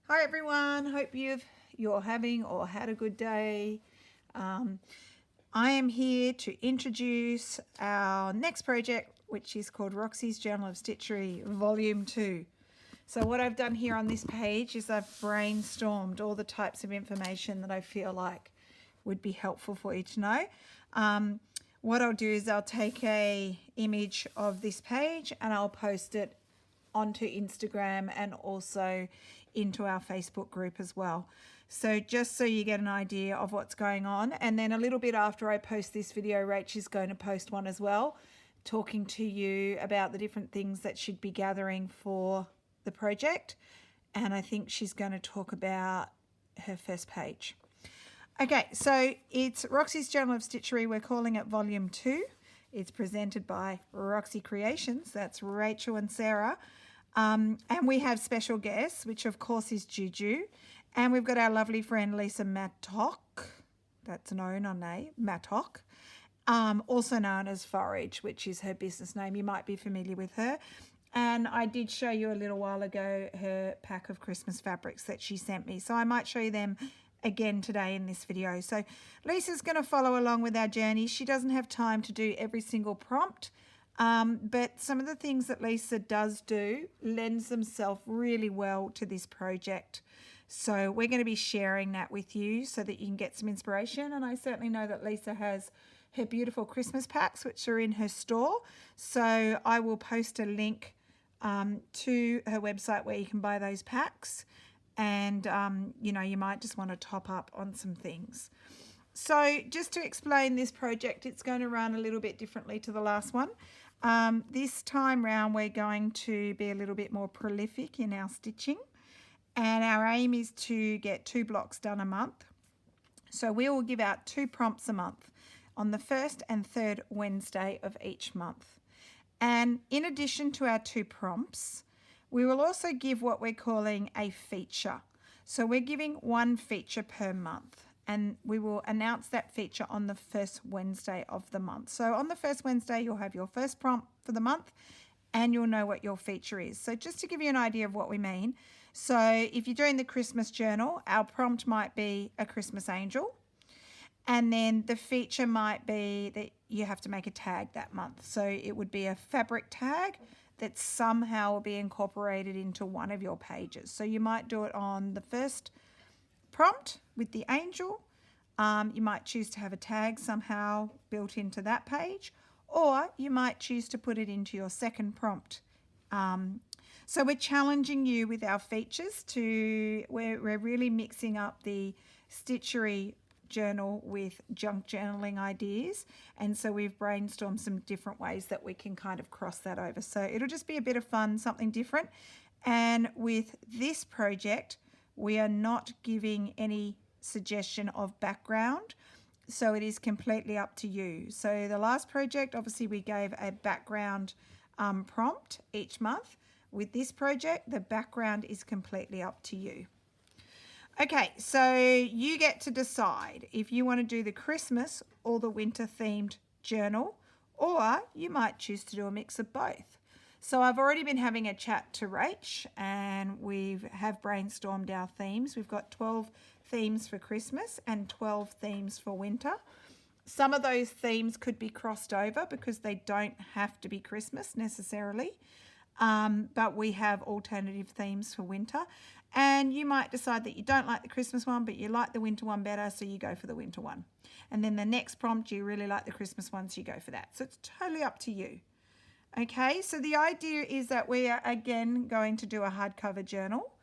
Hi everyone, hope you're having or had a good day. I am here to introduce our next project, which is called Roxy's Journal of Stitchery Volume 2. So what I've done here on this page is I've brainstormed all the types of information that I feel like would be helpful for you to know. What I'll do is I'll take a image of this page and I'll post it onto Instagram and also into our Facebook group as well. So just so you get an idea of what's going on. And then a little bit after I post this video, Rach is going to post one as well, talking to you about the different things that should be gathering for the project. And I think she's going to talk about her first page. Okay, so it's Roxy's Journal of Stitchery. We're calling it Volume 2. It's presented by Roxy Creations. That's Rachel and Sarah. And we have special guests, which of course is Juju. And we've got our lovely friend Lisa Mattock. That's known on Mattock. Also known as Forage, which is her business name. You might be familiar with her. And I did show you a little while ago her pack of Christmas fabrics that she sent me. So I might show you them again today in this video. So Lisa's going to follow along with our journey. She doesn't have time to do every single prompt. But some of the things that Lisa does do lends themselves really well to this project. So we're going to be sharing that with you so that you can get some inspiration. And I certainly know that Lisa has her beautiful Christmas packs, which are in her store. So I will post a link to her website where you can buy those packs. And, you might just want to top up on some things. So just to explain this project, it's going to run a little bit differently to the last one. This time round, we're going to be a little bit more prolific in our stitching. And our aim is to get 2 blocks done a month. So we will give out 2 prompts a month on the first and third Wednesday of each month. And in addition to our 2 prompts, we will also give what we're calling a feature. So we're giving 1 feature per month. And we will announce that feature on the first Wednesday of the month. So on the first Wednesday, you'll have your first prompt for the month and you'll know what your feature is. So just to give you an idea of what we mean. So if you're doing the Christmas journal, our prompt might be a Christmas angel. And then the feature might be that you have to make a tag that month. So it would be a fabric tag that somehow will be incorporated into one of your pages. So you might do it on the first prompt with the angel. You might choose to have a tag somehow built into that page, or you might choose to put it into your second prompt. So we're challenging you with our features we're really mixing up the Stitchery journal with junk journaling ideas, and so we've brainstormed some different ways that we can kind of cross that over. So it'll just be a bit of fun, something different. And with this project, we are not giving any suggestion of background, so it is completely up to you. So the last project, obviously we gave a background prompt each month. With this project, the background is completely up to you. Okay, so you get to decide if you want to do the Christmas or the winter themed journal, or you might choose to do a mix of both. So I've already been having a chat to Rach and we have brainstormed our themes. We've got 12 themes for Christmas and 12 themes for winter. Some of those themes could be crossed over because they don't have to be Christmas necessarily. But we have alternative themes for winter. And you might decide that you don't like the Christmas one, but you like the winter one better, so you go for the winter one. And then the next prompt, you really like the Christmas one, so you go for that. So it's totally up to you. Okay, so the idea is that we are again going to do a hardcover journal.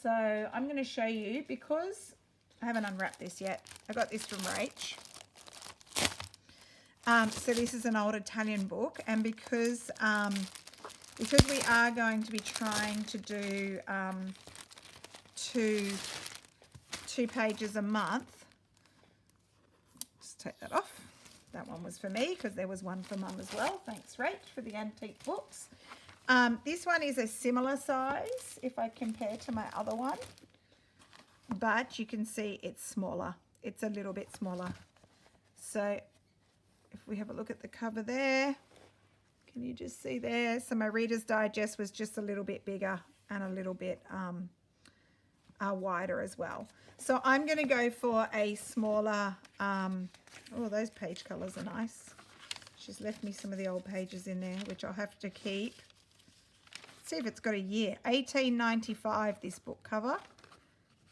So I'm going to show you, because I haven't unwrapped this yet. I got this from Rach. So this is an old Italian book, and because we are going to be trying to do two pages a month. Just take that off. That one was for me because there was one for Mum as well. Thanks, Rach, for the antique books. This one is a similar size if I compare to my other one, but you can see it's smaller. It's a little bit smaller. So if we have a look at the cover there, can you just see there? So my Reader's Digest was just a little bit bigger and a little bit wider as well. So I'm going to go for a smaller, oh, those page colours are nice. She's left me some of the old pages in there, which I'll have to keep. Let's see if it's got a year. 1895, this book cover.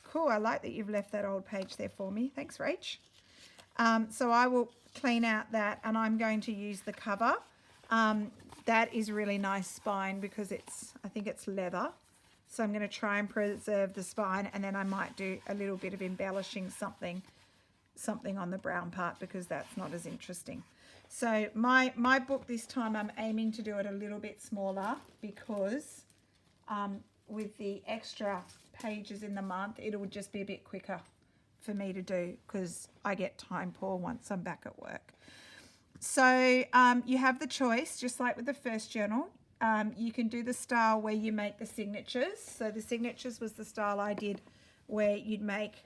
Cool, I like that you've left that old page there for me. Thanks, Rach. So I will clean out that, and I'm going to use the cover. That is really nice spine because I think it's leather. So I'm going to try and preserve the spine, and then I might do a little bit of embellishing something on the brown part because that's not as interesting. So my book this time, I'm aiming to do it a little bit smaller because with the extra pages in the month, it would just be a bit quicker for me to do because I get time poor once I'm back at work. So you have the choice, just like with the first journal. You can do the style where you make the signatures. So the signatures was the style I did where you'd make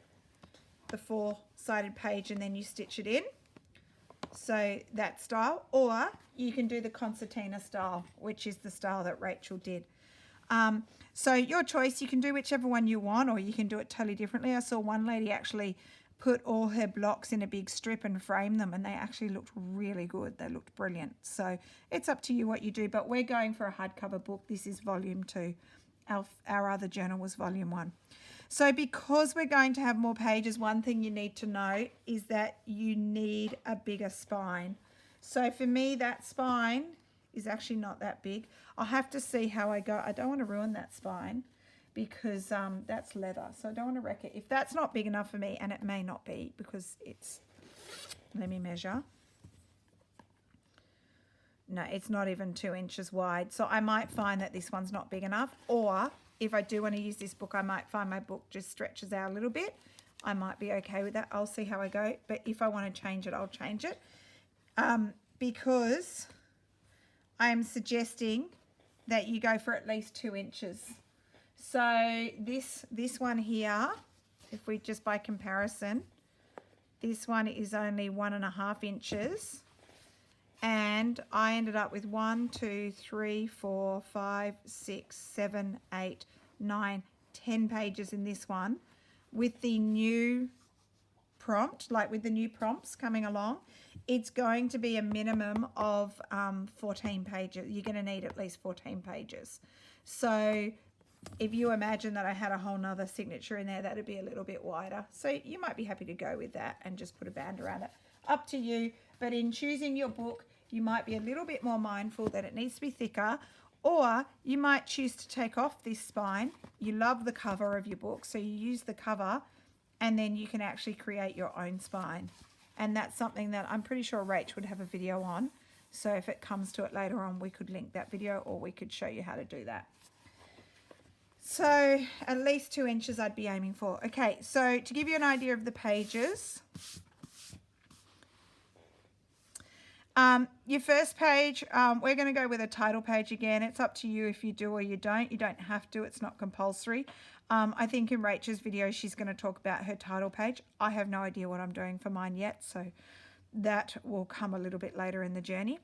the four-sided page and then you stitch it in. So that style. Or you can do the concertina style, which is the style that Rachel did. So your choice, you can do whichever one you want, or you can do it totally differently. I saw one lady actually put all her blocks in a big strip and frame them, and they actually looked really good. They looked brilliant. So it's up to you what you do, but we're going for a hardcover book. This is volume 2. Our other journal was volume 1. So because we're going to have more pages, one thing you need to know is that you need a bigger spine. So for me, that spine is actually not that big. I'll have to see how I go. I don't want to ruin that spine because that's leather. So I don't want to wreck it. If that's not big enough for me, and it may not be because it's, let me measure. No, it's not even 2 inches wide. So I might find that this one's not big enough, or if I do want to use this book, I might find my book just stretches out a little bit. I might be okay with that. I'll see how I go. But if I want to change it, I'll change it. Because I am suggesting that you go for at least 2 inches. So this one here, if we just by comparison, this one is only 1.5 inches. And I ended up with 1, 2, 3, 4, 5, 6, 7, 8, 9, 10 pages in this one with the new prompt, like with the new prompts coming along. It's going to be a minimum of 14 pages. You're going to need at least 14 pages. So if you imagine that I had a whole nother signature in there, that'd be a little bit wider. So you might be happy to go with that and just put a band around it. Up to you. But in choosing your book, you might be a little bit more mindful that it needs to be thicker, or you might choose to take off this spine. You love the cover of your book, so you use the cover, and then you can actually create your own spine. And that's something that I'm pretty sure Rach would have a video on. So if it comes to it later on, we could link that video, or we could show you how to do that. So at least 2 inches I'd be aiming for. Okay, so to give you an idea of the pages, your first page, we're going to go with a title page again. It's up to you if you do or you don't. You don't have to. It's not compulsory. I think in Rachel's video, she's going to talk about her title page. I have no idea what I'm doing for mine yet, so that will come a little bit later in the journey.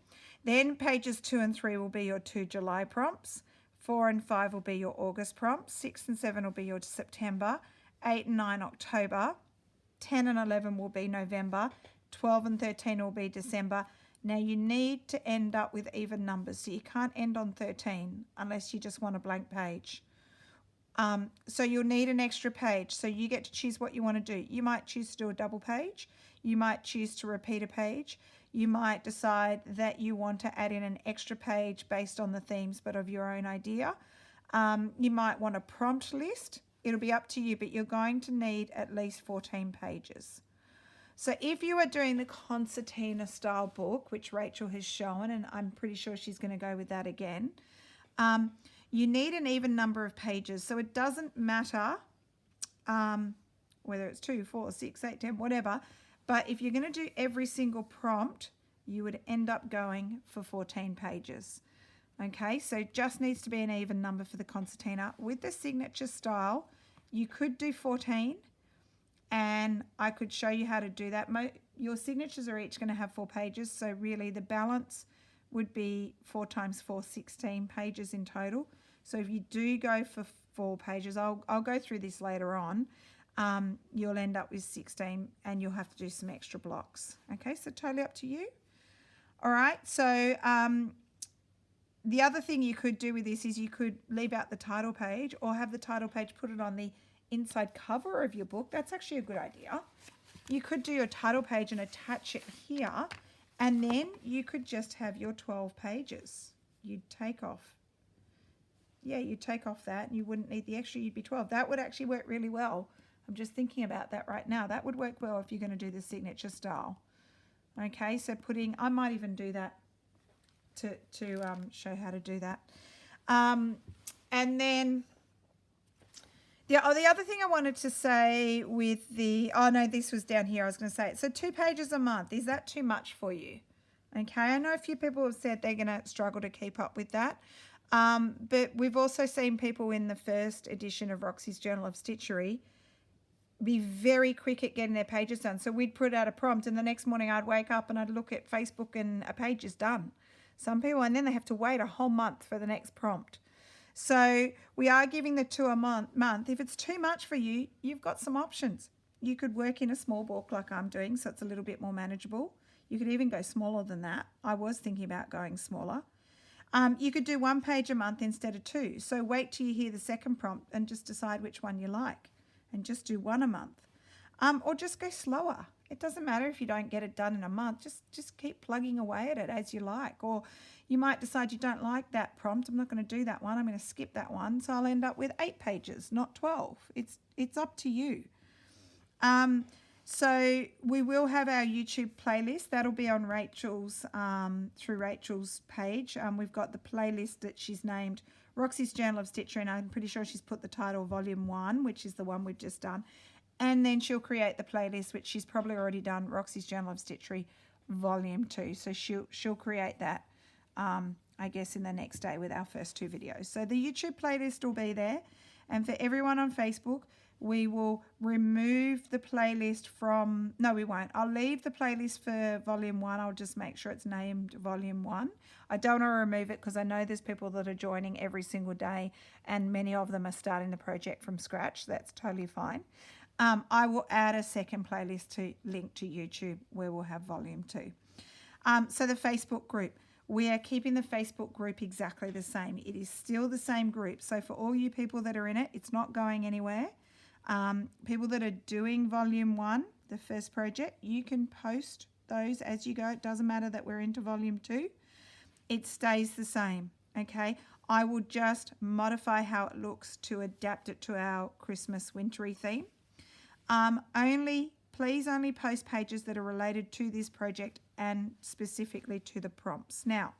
Then pages 2 and 3 will be your 2 July prompts. 4 and 5 will be your August prompts. 6 and 7 will be your September. 8 and 9, October. 10 and 11 will be November. 12 and 13 will be December. Now you need to end up with even numbers, so you can't end on 13 unless you just want a blank page. So you'll need an extra page, so you get to choose what you want to do. You might choose to do a double page. You might choose to repeat a page. You might decide that you want to add in an extra page based on the themes but of your own idea. You might want a prompt list. It'll be up to you, but you're going to need at least 14 pages. So if you are doing the concertina style book, which Rachel has shown, and I'm pretty sure she's going to go with that again, you need an even number of pages. So it doesn't matter whether it's 2, 4, 6, 8, 10, whatever. But if you're going to do every single prompt, you would end up going for 14 pages. Okay, so it just needs to be an even number for the concertina. With the signature style, you could do 14. And I could show you how to do that. Your signatures are each going to have 4 pages. So really the balance would be 4 times 4, 16 pages in total. So if you do go 4 pages. I'll go through this later on. You'll end up with 16 and you'll have to do some extra blocks. Okay, so totally up to you. All right, so the other thing you could do with this is you could leave out the title page or have the title page, put it on the inside cover of your book. That's actually a good idea. You could do your title page and attach it here, and then you could just have your 12 pages. You'd take off. Yeah, you'd take off that and you wouldn't need the extra, you'd be 12. That would actually work really well. I'm just thinking about that right now. That would work well if you're going to do the signature style. Okay, so I might even do that to show how to do that. And then the other thing I wanted to say with this was down here. I was going to say it. So 2 pages a month, is that too much for you? Okay, I know a few people have said they're going to struggle to keep up with that. But we've also seen people in the first edition of Roxy's Journal of Stitchery be very quick at getting their pages done. So we'd put out a prompt and the next morning I'd wake up and I'd look at Facebook and a page is done. Some people, and then they have to wait a whole month for the next prompt. So we are giving the 2 a month. If it's too much for you, you've got some options. You could work in a small book like I'm doing, so it's a little bit more manageable. You could even go smaller than that. I was thinking about going smaller. You could do 1 page a month instead of 2. So wait till you hear the second prompt and just decide which one you like and just do 1 a month. Or just go slower. It doesn't matter if you don't get it done in a month. Just keep plugging away at it as you like. Or you might decide you don't like that prompt. I'm not going to do that one. I'm going to skip that one. So I'll end up with 8 pages, not 12. It's up to you. So we will have our YouTube playlist. That'll be on Rachel's, through Rachel's page. We've got the playlist that she's named Roxy's Journal of Stitchery, and I'm pretty sure she's put the title Volume 1, which is the one we've just done. And then she'll create the playlist, which she's probably already done, Roxy's Journal of Stitchery Volume 2. So she'll create that, I guess, in the next day with our first 2 videos. So the YouTube playlist will be there. And for everyone on Facebook, we will remove the playlist from... No, we won't. I'll leave the playlist for Volume 1. I'll just make sure it's named Volume 1. I don't want to remove it because I know there's people that are joining every single day and many of them are starting the project from scratch. That's totally fine. I will add a second playlist to link to YouTube where we'll have Volume 2. So the Facebook group. We are keeping the Facebook group exactly the same. It is still the same group. So for all you people that are in it, it's not going anywhere. People that are doing Volume 1, the first project, you can post those as you go. It doesn't matter that we're into Volume 2. It stays the same, okay? I will just modify how it looks to adapt it to our Christmas wintry theme. Please only post pages that are related to this project and specifically to the prompts. Now,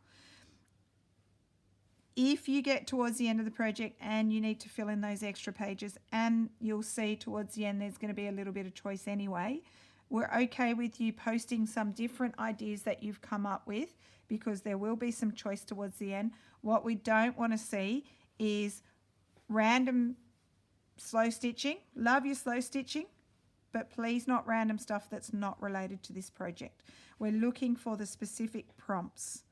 if you get towards the end of the project and you need to fill in those extra pages, and you'll see towards the end there's going to be a little bit of choice anyway, we're okay with you posting some different ideas that you've come up with because there will be some choice towards the end. What we don't want to see is random slow stitching. Love your slow stitching, but please not random stuff that's not related to this project. We're looking for the specific prompts.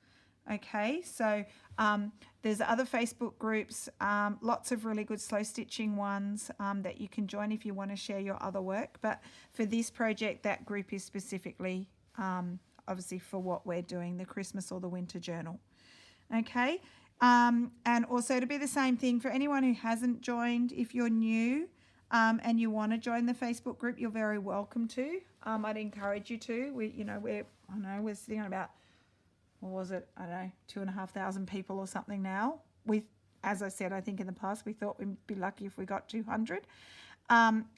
Okay, so there's other Facebook groups, lots of really good slow stitching ones that you can join if you want to share your other work. But for this project, that group is specifically, obviously, for what we're doing, the Christmas or the winter journal. Okay, and also to be the same thing for anyone who hasn't joined. If you're new and you want to join the Facebook group, you're very welcome to. I'd encourage you to. We're sitting on about, what was it? I don't know, 2,500 people or something now. As I said, I think in the past, we thought we'd be lucky if we got 200.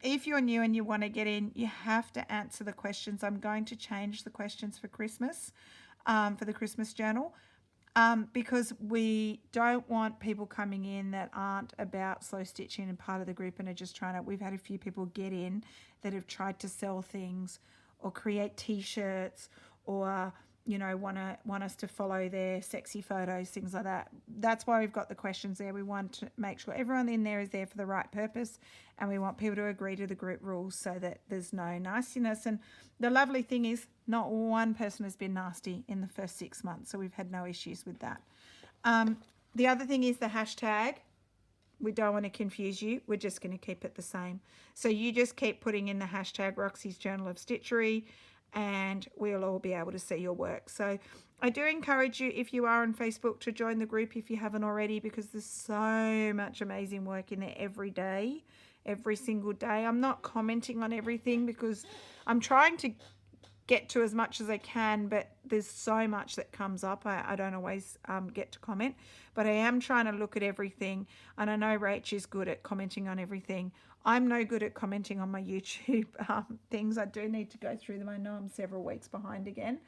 If you're new and you want to get in, you have to answer the questions. I'm going to change the questions for Christmas, for the Christmas journal, because we don't want people coming in that aren't about slow stitching and part of the group and are just trying to... We've had a few people get in that have tried to sell things or create T-shirts or... want us to follow their sexy photos, things like that. That's why we've got the questions there. We want to make sure everyone in there is there for the right purpose, and we want people to agree to the group rules so that there's no nastiness. And the lovely thing is not one person has been nasty in the first 6 months, so we've had no issues with that. The other thing is the hashtag. we don't want to confuse you. We're just going to keep it the same. So you just keep putting in the hashtag Roxy's Journal of Stitchery, and we'll all be able to see your work. So I do encourage you, if you are on Facebook, to join the group if you haven't already, because there's so much amazing work in there every day, every single day. I'm not commenting on everything because I'm trying to get to as much as I can, but there's so much that comes up. I don't always get to comment, but I am trying to look at everything, and I know Rach is good at commenting on everything. I'm no good at commenting on my YouTube things. I do need to go through them. I know I'm several weeks behind again,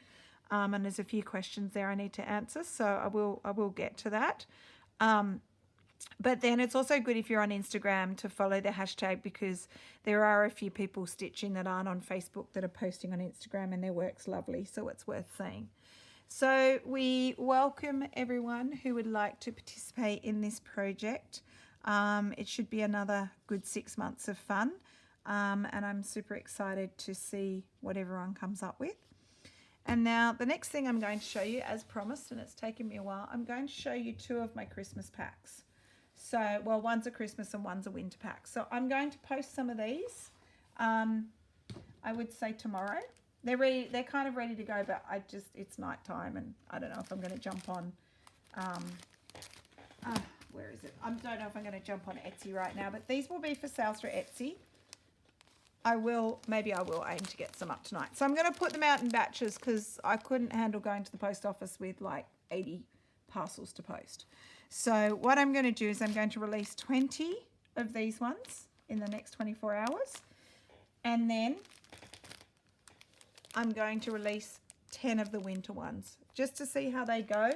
and there's a few questions there I need to answer, so I will get to that. But then it's also good if you're on Instagram to follow the hashtag, because there are a few people stitching that aren't on Facebook that are posting on Instagram, and their work's lovely, so it's worth seeing. So we welcome everyone who would like to participate in this project. It should be another good 6 months of fun, and I'm super excited to see what everyone comes up with. And now the next thing I'm going to show you, as promised, and it's taken me a while, I'm going to show you 2 of my Christmas packs. So, well, one's a Christmas and one's a winter pack. So I'm going to post some of these, I would say tomorrow. They're kind of ready to go, but it's nighttime, and I don't know if I'm going to jump on, where is it? I don't know if I'm going to jump on Etsy right now, but these will be for sale through Etsy. Maybe I will aim to get some up tonight. So I'm going to put them out in batches because I couldn't handle going to the post office with like 80 parcels to post. So what I'm going to do is I'm going to release 20 of these ones in the next 24 hours. And then I'm going to release 10 of the winter ones just to see how they go.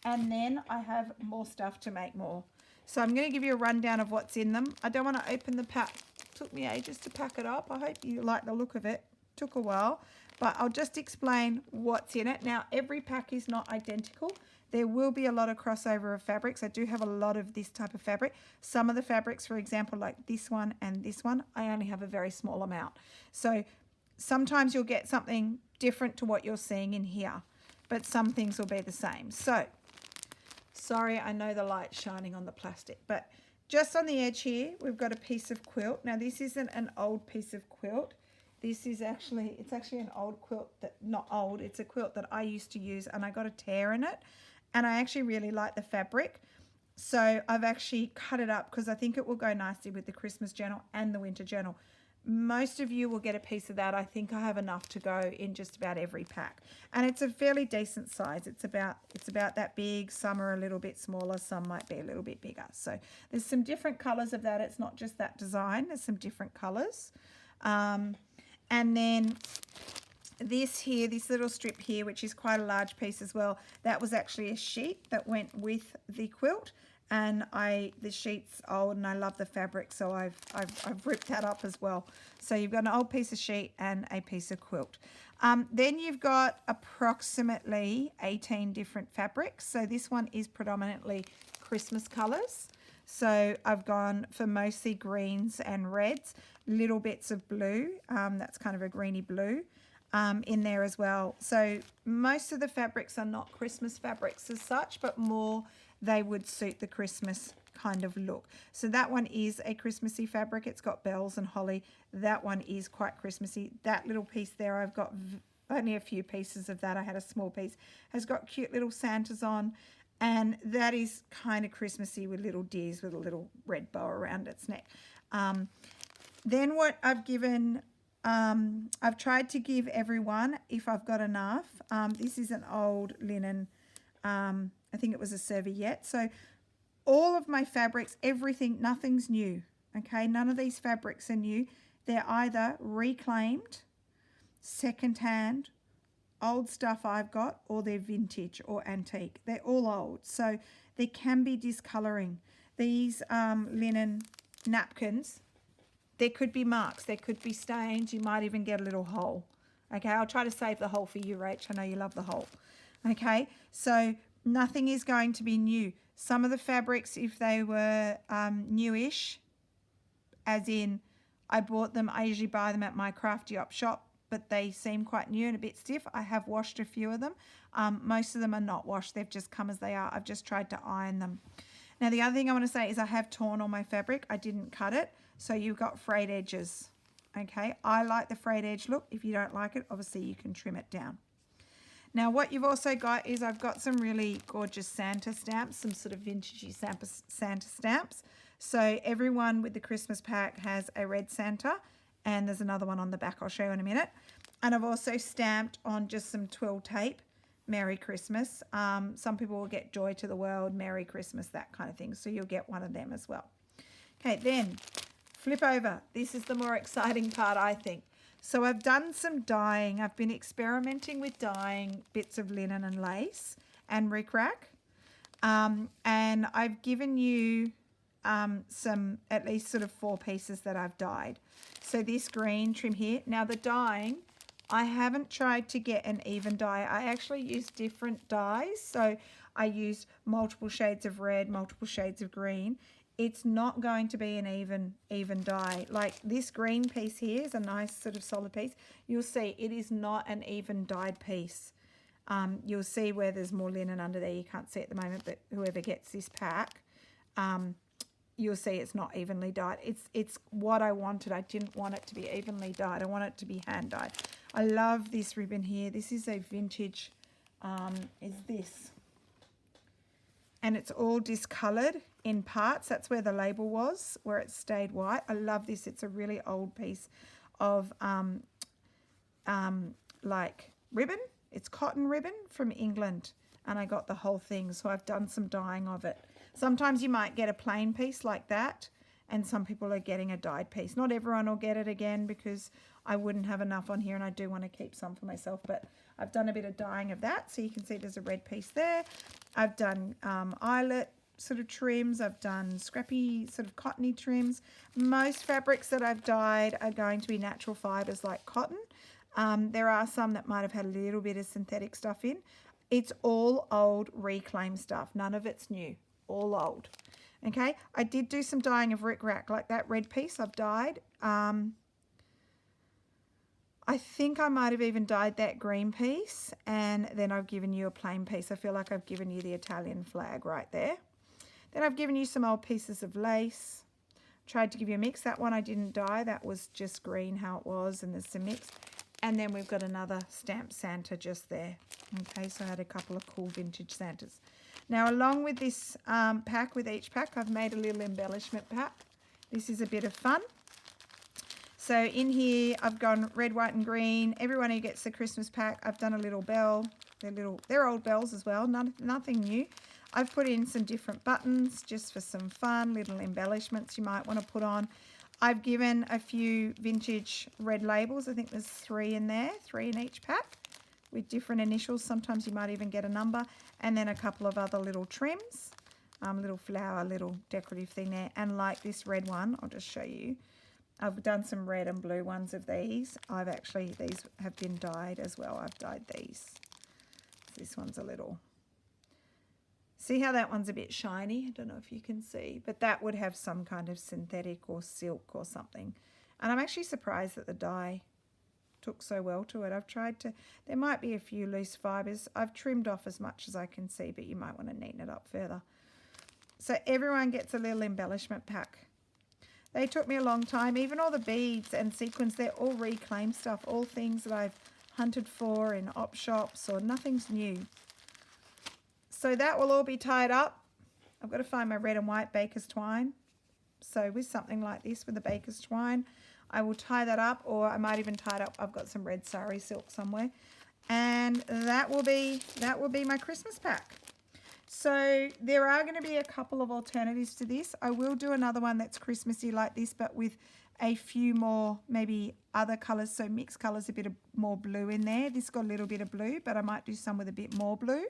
And then I have more stuff to make more. So I'm going to give you a rundown of what's in them. I don't want to open the pack. It took me ages to pack it up. I hope you like the look of it. Took a while, but I'll just explain what's in it. Now, every pack is not identical. There will be a lot of crossover of fabrics. I do have a lot of this type of fabric. Some of the fabrics, for example, like this one and this one, I only have a very small amount. So sometimes you'll get something different to what you're seeing in here, but some things will be the same. So, sorry, I know the light's shining on the plastic, but just on the edge here, we've got a piece of quilt. Now, this isn't an old piece of quilt. This is actually, it's actually an old quilt that, not old, it's a quilt that I used to use, and I got a tear in it. And I actually really like the fabric. So I've actually cut it up because I think it will go nicely with the Christmas journal and the winter journal. Most of you will get a piece of that. I think I have enough to go in just about every pack. And it's a fairly decent size. It's about that big. Some are a little bit smaller. Some might be a little bit bigger. So there's some different colors of that. It's not just that design. There's some different colors. And then this here, this little strip here, which is quite a large piece as well, that was actually a sheet that went with the quilt, and the sheet's old and I love the fabric, so I've ripped that up as well. So you've got an old piece of sheet and a piece of quilt. Then you've got approximately 18 different fabrics. So this one is predominantly Christmas colors. So I've gone for mostly greens and reds, little bits of blue, that's kind of a greeny blue. In there as well. So most of the fabrics are not Christmas fabrics as such, but more they would suit the Christmas kind of look. So that one is a Christmassy fabric. It's got bells and holly. That one is quite Christmassy. That little piece there, I've got only a few pieces of that. I had a small piece. Has got cute little Santas on, and that is kind of Christmassy with little deers with a little red bow around its neck. Then what I've given, I've tried to give everyone, if I've got enough, this is an old linen, I think it was a serviette. So all of my fabrics, everything, nothing's new, okay? None of these fabrics are new. They're either reclaimed, secondhand, old stuff I've got, or they're vintage or antique. They're all old, so there can be discolouring. These linen napkins, there could be marks, there could be stains, you might even get a little hole. Okay, I'll try to save the hole for you, Rach. I know you love the hole. Okay, so nothing is going to be new. Some of the fabrics, if they were newish, as in I bought them, I usually buy them at my crafty op shop, but they seem quite new and a bit stiff. I have washed a few of them. Most of them are not washed. They've just come as they are. I've just tried to iron them. Now the other thing I want to say is I have torn all my fabric. I didn't cut it, so you've got frayed edges. Okay, I like the frayed edge look. If you don't like it, obviously you can trim it down. Now what you've also got is I've got some really gorgeous Santa stamps, some sort of vintagey Santa stamps. So everyone with the Christmas pack has a red Santa, and there's another one on the back I'll show you in a minute. And I've also stamped on just some twill tape, Merry Christmas. Some people will get Joy to the World, Merry Christmas, that kind of thing. So you'll get one of them as well. Okay, then flip over. This is the more exciting part, I think. So I've done some dyeing. I've been experimenting with dyeing bits of linen and lace and rickrack. And I've given you some, at least sort of 4 pieces that I've dyed. So this green trim here. Now the dyeing, I haven't tried to get an even dye. I actually use different dyes. So I used multiple shades of red, multiple shades of green. It's not going to be an even dye. Like this green piece here is a nice sort of solid piece. You'll see it is not an even dyed piece. You'll see where there's more linen under there. You can't see it at the moment, but whoever gets this pack, you'll see it's not evenly dyed. It's what I wanted. I didn't want it to be evenly dyed. I want it to be hand dyed. I love this ribbon here. This is a vintage, is this. And it's all discoloured in parts. That's where the label was, where it stayed white. I love this. It's a really old piece of like ribbon. It's cotton ribbon from England, and I got the whole thing. So I've done some dyeing of it. Sometimes you might get a plain piece like that, and some people are getting a dyed piece. Not everyone will get it again because I wouldn't have enough on here, and I do want to keep some for myself, but I've done a bit of dyeing of that. So you can see there's a red piece there. I've done eyelet sort of trims. I've done scrappy sort of cottony trims. Most fabrics that I've dyed are going to be natural fibres like cotton. There are some that might have had a little bit of synthetic stuff in. It's all old reclaimed stuff. None of it's new. All old. Okay, I did do some dyeing of rickrack, like that red piece I've dyed. I think I might have even dyed that green piece, and then I've given you a plain piece. I feel like I've given you the Italian flag right there. Then I've given you some old pieces of lace. Tried to give you a mix. That one I didn't dye. That was just green how it was, and there's some mix. And then we've got another stamped Santa just there. Okay, so I had a couple of cool vintage Santas. Now, along with this pack, with each pack, I've made a little embellishment pack. This is a bit of fun. So in here, I've gone red, white, and green. Everyone who gets the Christmas pack, I've done a little bell. They're old bells as well, nothing new. I've put in some different buttons just for some fun, little embellishments you might want to put on. I've given a few vintage red labels. I think there's 3 in there, 3 in each pack with different initials. Sometimes you might even get a number. And then a couple of other little trims, little flower, little decorative thing there. And like this red one, I'll just show you. I've done some red and blue ones of these. These have been dyed as well. I've dyed these. This one's a little, see how that one's a bit shiny? I don't know if you can see, but that would have some kind of synthetic or silk or something. And I'm actually surprised that the dye took so well to it. I've tried to, there might be a few loose fibres. I've trimmed off as much as I can see, but you might want to neaten it up further. So everyone gets a little embellishment pack. They took me a long time. Even all the beads and sequins, they're all reclaimed stuff, all things that I've hunted for in op shops, or nothing's new. So that will all be tied up. I've got to find my red and white baker's twine. So with something like this, with the baker's twine, I will tie that up, or I might even tie it up. I've got some red sari silk somewhere. And that will be my Christmas pack. So there are going to be a couple of alternatives to this. I will do another one that's Christmassy like this, but with a few more maybe other colours. So mixed colours, a bit of more blue in there. This got a little bit of blue, but I might do some with a bit more blue.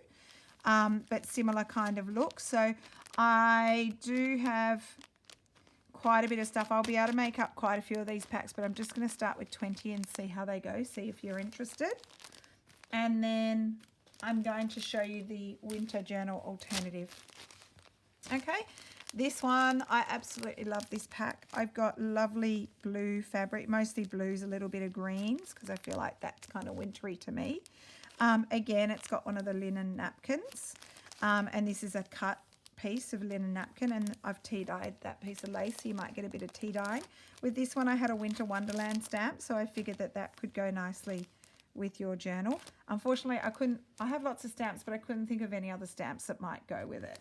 But similar kind of look. So I do have quite a bit of stuff. I'll be able to make up quite a few of these packs, but I'm just going to start with 20 and see how they go, see if you're interested. And then I'm going to show you the winter journal alternative. Okay, this one, I absolutely love this pack. I've got lovely blue fabric, mostly blues, a little bit of greens, because I feel like that's kind of wintry to me. Again, it's got one of the linen napkins, and this is a cut piece of linen napkin, and I've tea dyed that piece of lace, so you might get a bit of tea dye. With this one I had a Winter Wonderland stamp, so I figured that that could go nicely with your journal. Unfortunately I have lots of stamps, but I couldn't think of any other stamps that might go with it.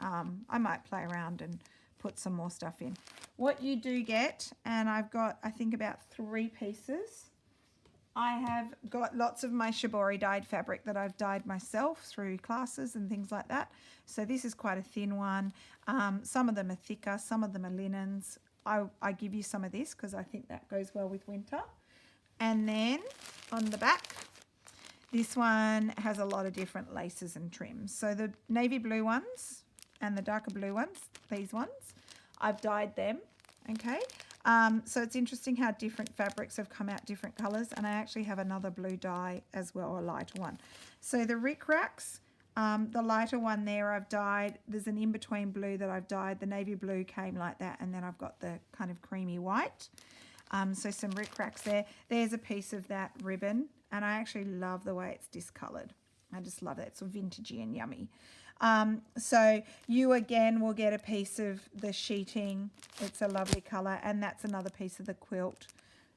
I might play around and put some more stuff in. What you do get, and I've got I think about 3 pieces. I have got lots of my shibori dyed fabric that I've dyed myself through classes and things like that. So this is quite a thin one. Some of them are thicker, some of them are linens. I give you some of this because I think that goes well with winter. And then on the back, this one has a lot of different laces and trims. So the navy blue ones and the darker blue ones, these ones, I've dyed them, okay? So it's interesting how different fabrics have come out different colours, and I actually have another blue dye as well, a lighter one. So the rickracs, the lighter one there I've dyed, there's an in-between blue that I've dyed, the navy blue came like that, and then I've got the kind of creamy white. So some rickracs there. There's a piece of that ribbon, and I actually love the way it's discoloured. I just love it. It's so vintagey and yummy. So you again will get a piece of the sheeting. It's a lovely colour, and that's another piece of the quilt.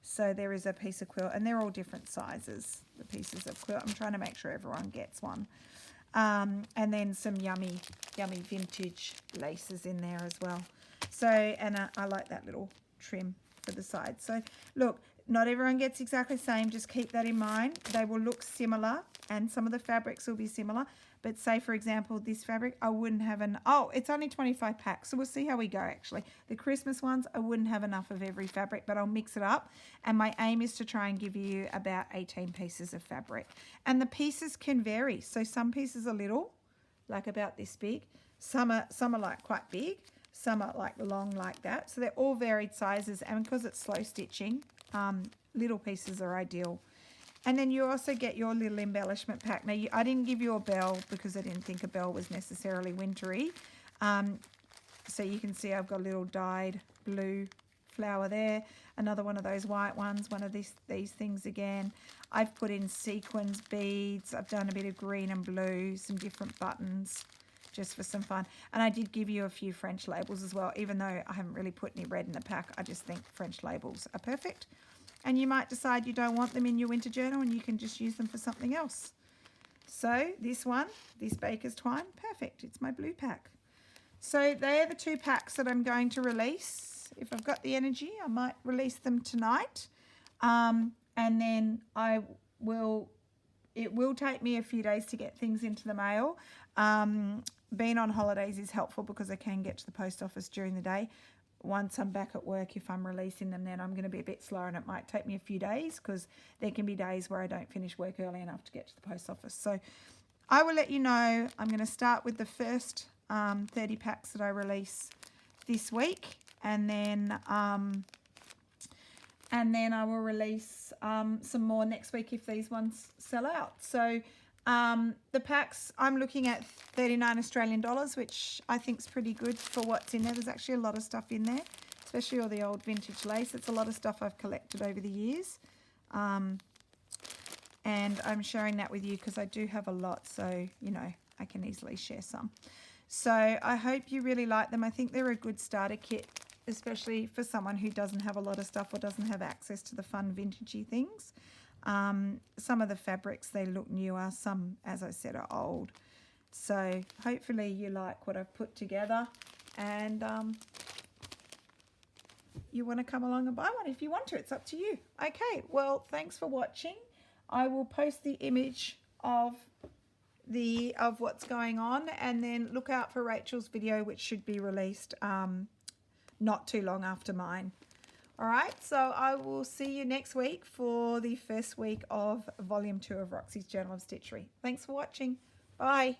So there is a piece of quilt, and they're all different sizes, the pieces of quilt. I'm trying to make sure everyone gets one. And then some yummy vintage laces in there as well. So, and I like that little trim for the side. So look, not everyone gets exactly the same. Just keep that in mind. They will look similar, and some of the fabrics will be similar. But say, for example, this fabric, I wouldn't have it's only 25 packs. So we'll see how we go, actually. The Christmas ones, I wouldn't have enough of every fabric, but I'll mix it up. And my aim is to try and give you about 18 pieces of fabric. And the pieces can vary. So some pieces are little, like about this big. Some are like quite big. Some are like long like that. So they're all varied sizes. And because it's slow stitching, little pieces are ideal. And then you also get your little embellishment pack. Now, I didn't give you a bell because I didn't think a bell was necessarily wintry. So you can see I've got a little dyed blue flower there. Another one of those white ones, one of these things again. I've put in sequins beads. I've done a bit of green and blue, some different buttons just for some fun. And I did give you a few French labels as well, even though I haven't really put any red in the pack. I just think French labels are perfect. And you might decide you don't want them in your winter journal, and you can just use them for something else. So this one, this Baker's Twine, perfect. It's my blue pack. So they're the 2 packs that I'm going to release. If I've got the energy, I might release them tonight. And then it will take me a few days to get things into the mail. Being on holidays is helpful because I can get to the post office during the day. Once I'm back at work, if I'm releasing them, then I'm going to be a bit slower, and it might take me a few days because there can be days where I don't finish work early enough to get to the post office. So I will let you know. I'm going to start with the first 30 packs that I release this week, and then I will release some more next week if these ones sell out. So the packs, I'm looking at $39 Australian, which I think is pretty good for what's in there. There's actually a lot of stuff in there, especially all the old vintage lace. It's a lot of stuff I've collected over the years. And I'm sharing that with you because I do have a lot, so, you know, I can easily share some. So I hope you really like them. I think they're a good starter kit, especially for someone who doesn't have a lot of stuff or doesn't have access to the fun vintagey things. Some of the fabrics, they look newer. Some, as I said, are old. So hopefully you like what I've put together, and you want to come along and buy one if you want to. It's up to you. Okay, well, thanks for watching. I will post the image of what's going on, and then look out for Rachel's video, which should be released not too long after mine. All right, so I will see you next week for the first week of Volume 2 of Roxy's Journal of Stitchery. Thanks for watching. Bye.